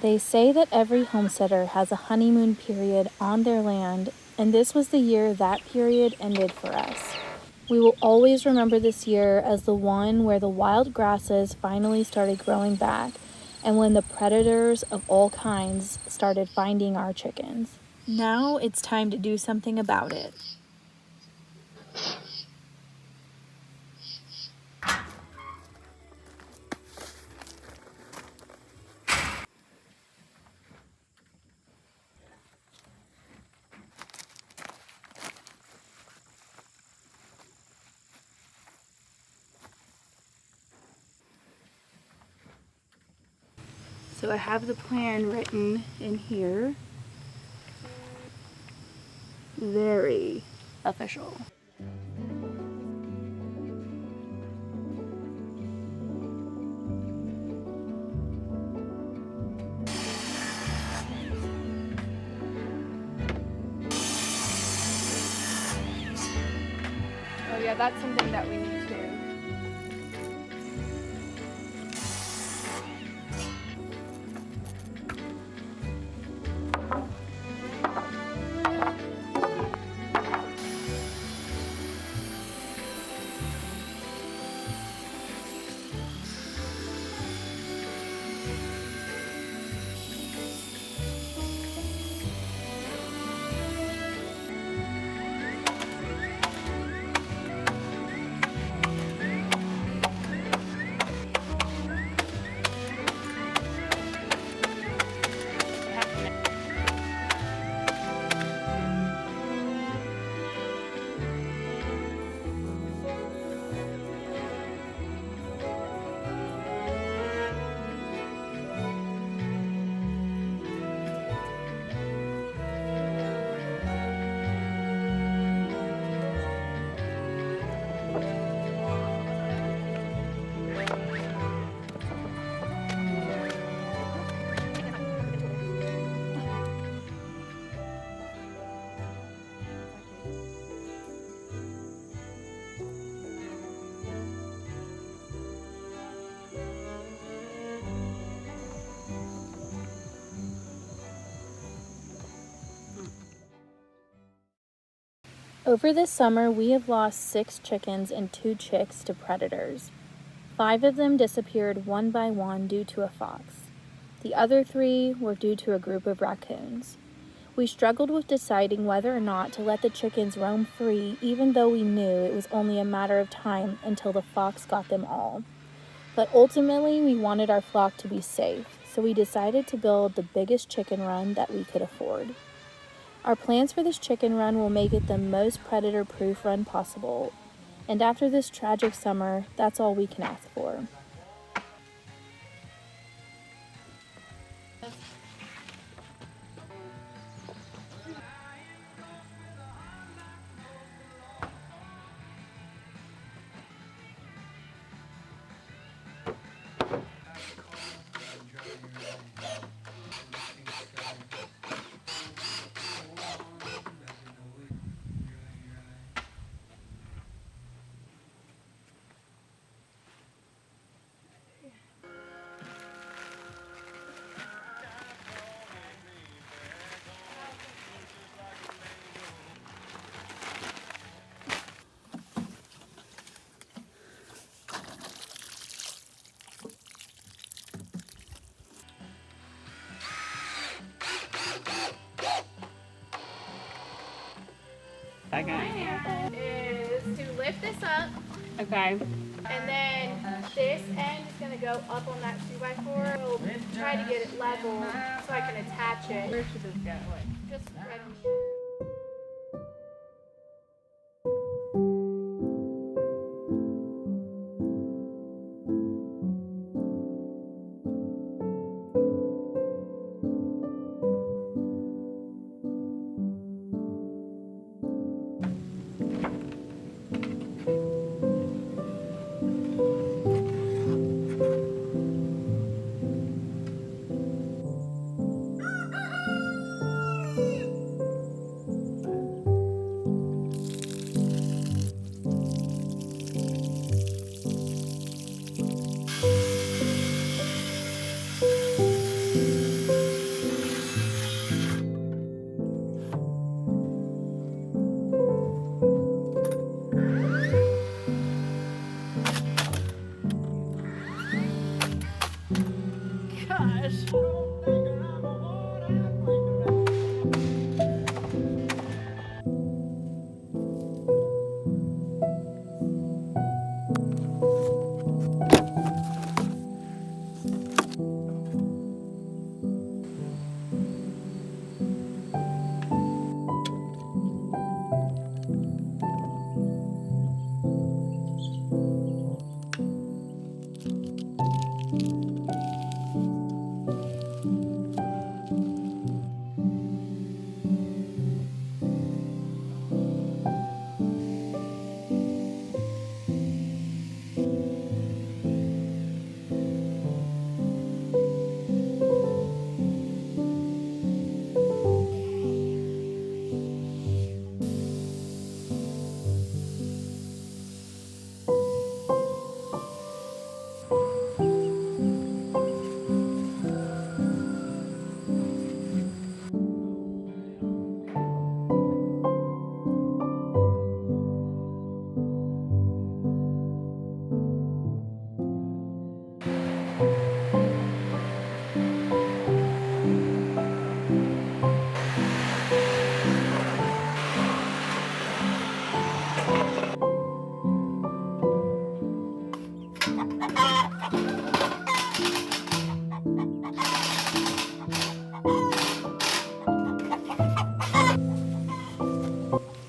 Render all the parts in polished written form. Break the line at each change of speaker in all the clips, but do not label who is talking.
They say that every homesteader has a honeymoon period on their land, and this was the year that period ended for us. We will always remember this year as the one where the wild grasses finally started growing back and when the predators of all kinds started finding our chickens. Now it's time to do something about it. So I have the plan written in here. Very official. Oh yeah, that's something that we need to do. Over this summer, we have lost 6 chickens and 2 chicks to predators. 5 of them disappeared one by one due to a fox. The other 3 were due to a group of raccoons. We struggled with deciding whether or not to let the chickens roam free, even though we knew it was only a matter of time until the fox got them all. But ultimately, we wanted our flock to be safe, so we decided to build the biggest chicken run that we could afford. Our plans for this chicken run will make it the most predator-proof run possible, and after this tragic summer, that's all we can ask for.
Second.
Is to lift this up,
Okay.
and then this end is going to go up on that 2x4. We'll try to get it level so I can attach it.
Where should this go?
Just right on here.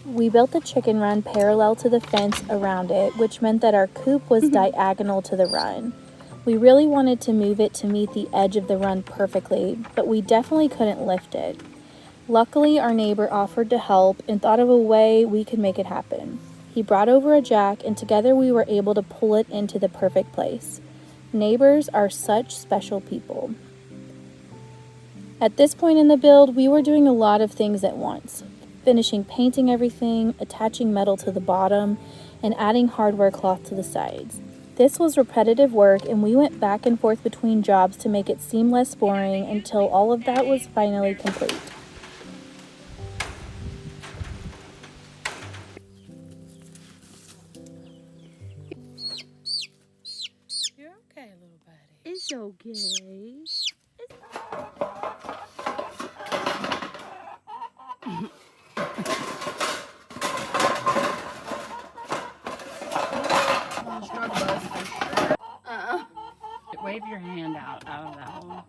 We built the chicken run parallel to the fence around it, which meant that our coop was diagonal to the run. We really wanted to move it to meet the edge of the run perfectly, but we definitely couldn't lift it. Luckily, our neighbor offered to help and thought of a way we could make it happen. He brought over a jack, and together we were able to pull it into the perfect place. Neighbors are such special people. At this point in the build, we were doing a lot of things at once. Finishing painting everything, attaching metal to the bottom, and adding hardware cloth to the sides. This was repetitive work, and we went back and forth between jobs to make it seem less boring until all of that was finally complete.
You're okay, little buddy.
It's okay.
Wave your hand out of that hole.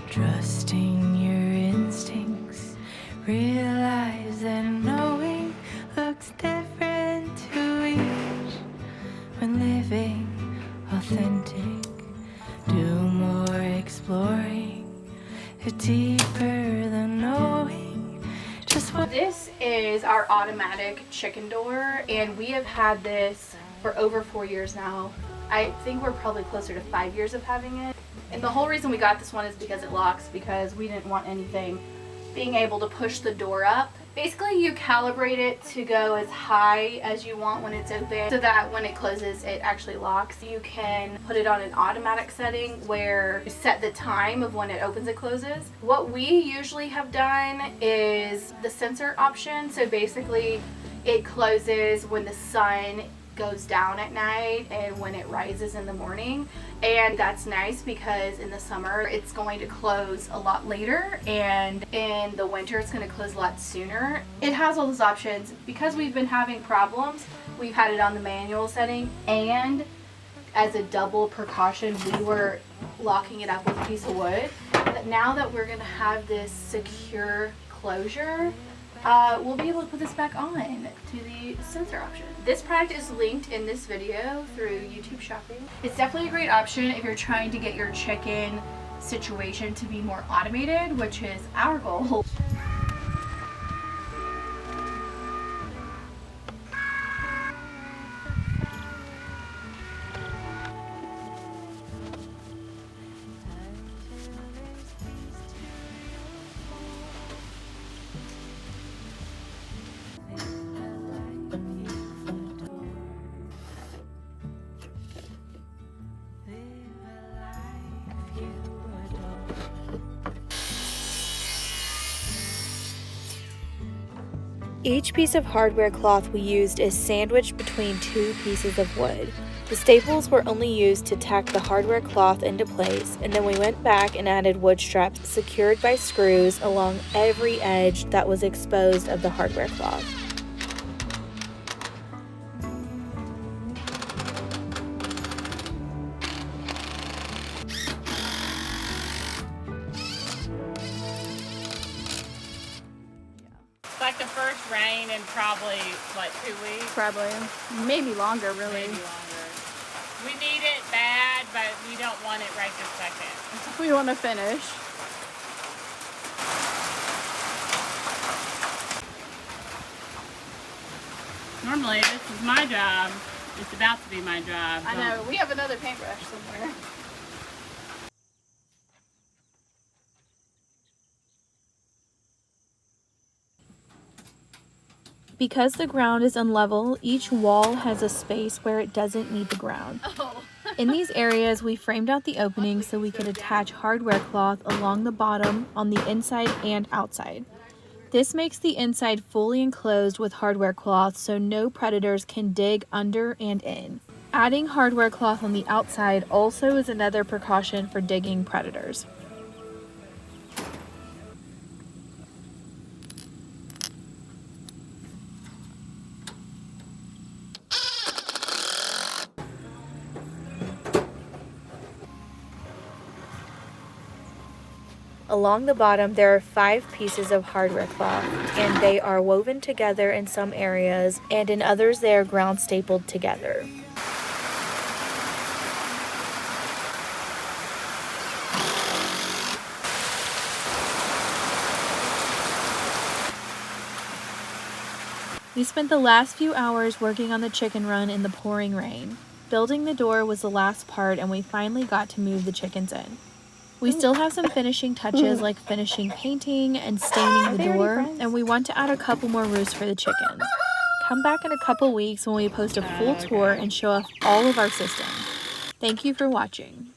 Trusting your instincts, realize that knowing looks different to each. When living authentic, do more exploring, deeper than knowing just what.
This is our automatic chicken door, and we have had this for over 4 years now. I think we're probably closer to 5 years of having it. And the whole reason we got this one is because it locks, because we didn't want anything being able to push the door up. Basically, you calibrate it to go as high as you want when it's open so that when it closes, it actually locks. You can put it on an automatic setting where you set the time of when it opens and closes. What we usually have done is the sensor option. So basically, it closes when the sun goes down at night and when it rises in the morning, and that's nice because in the summer it's going to close a lot later, and in the winter it's going to close a lot sooner. It has all those options. Because we've been having problems, we've had it on the manual setting, and as a double precaution we were locking it up with a piece of wood. But now that we're going to have this secure closure, we'll be able to put this back on to the sensor option. This product is linked in this video through YouTube Shopping. It's definitely a great option if you're trying to get your chicken situation to be more automated, which is our goal. Each piece of hardware cloth we used is sandwiched between two pieces of wood. The staples were only used to tack the hardware cloth into place, and then we went back and added wood straps secured by screws along every edge that was exposed of the hardware cloth.
It's like the first rain in probably, what, 2 weeks?
Probably. Maybe longer, really.
Maybe longer. We need it bad, but we don't want it right this second.
We want to finish.
Normally, this is my job. It's about to be my job.
I know. We have another paintbrush somewhere.
Because the ground is unlevel, each wall has a space where it doesn't need the ground. In these areas, we framed out the openings so we could attach hardware cloth along the bottom on the inside and outside. This makes the inside fully enclosed with hardware cloth so no predators can dig under and in. Adding hardware cloth on the outside also is another precaution for digging predators. Along the bottom, there are 5 pieces of hardware cloth, and they are woven together in some areas, and in others they are ground stapled together. We spent the last few hours working on the chicken run in the pouring rain. Building the door was the last part, and we finally got to move the chickens in. We still have some finishing touches like finishing painting and staining the door, and we want to add a couple more roosts for the chickens. Come back in a couple weeks when we post a full tour and show off all of our systems. Thank you for watching.